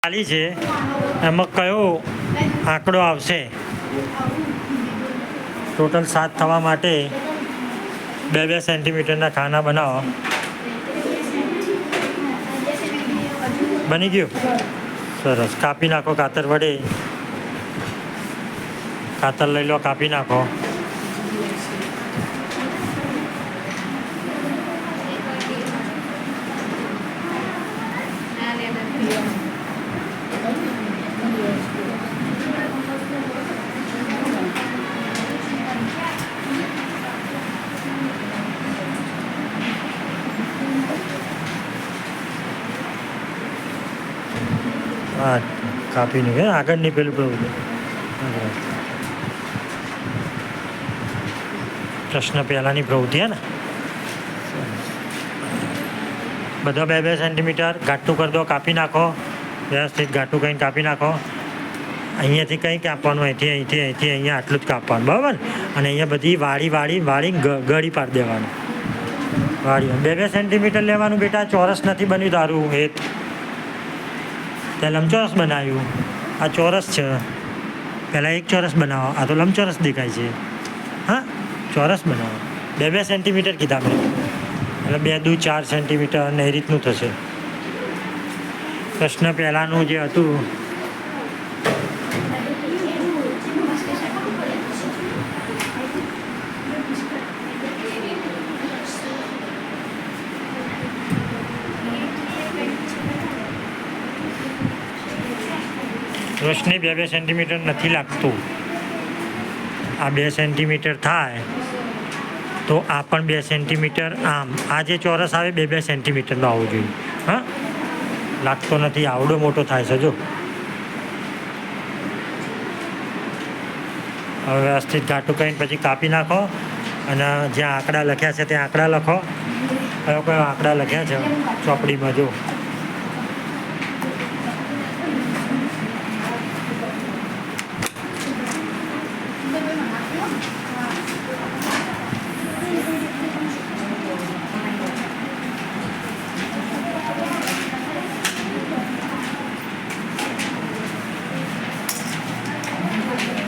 ખાલી છે એમાં કયો આંકડો આવશે? ટોટલ 7 થવા માટે 2 સેન્ટીમીટરના ખાના બનાવો. બની ગયું? સરસ. કાપી નાખો કાતર વડે. કાતર લઈ લો, કાપી નાખો. હા, કાપીને કે આગળની પેલું પ્રશ્ન પહેલાંની પ્રવૃત્તિ હે ને. બધા 2 સેન્ટીમીટર ઘાટું કરી દો, કાપી નાખો. વ્યવસ્થિત ઘાટું કરીને કાપી નાખો. અહીંયાથી કંઈ કાપવાનું, અહીંથી અહીંયા આટલું જ કાપવાનું, બરાબર. અને અહીંયા બધી વાળી ગળી પાડી દેવાનું. વાળી 2 સેન્ટીમીટર લેવાનું બેટા. ચોરસ નથી બન્યું તારું. ત્યાં લંબચોરસ બનાવ્યું, આ ચોરસ છે. પહેલાં એક ચોરસ બનાવો, આ તો લંબચોરસ દેખાય છે. હા, ચોરસ બનાવો. 2 સેન્ટીમીટર કીધા મેં, એટલે 2 દુ 4 સેન્ટીમીટર અને એ રીતનું થશે. પ્રશ્ન પહેલાંનું જે હતું રોશની 2 સેન્ટીમીટર નથી લાગતું. આ 2 સેન્ટીમીટર થાય તો આ પણ 2 સેન્ટીમીટર. આમ આ જે ચોરસ આવે 2 સેન્ટીમીટરનો આવવો જોઈએ. હા, લાગતો નથી. આવડો મોટો થાય છે જો. હવે વ્યવસ્થિત ઘાટું કરીને પછી કાપી નાખો. અને જ્યાં આંકડા લખ્યા છે ત્યાં આંકડા લખો. કયો આંકડા લખ્યા છે ચોપડીમાં જો.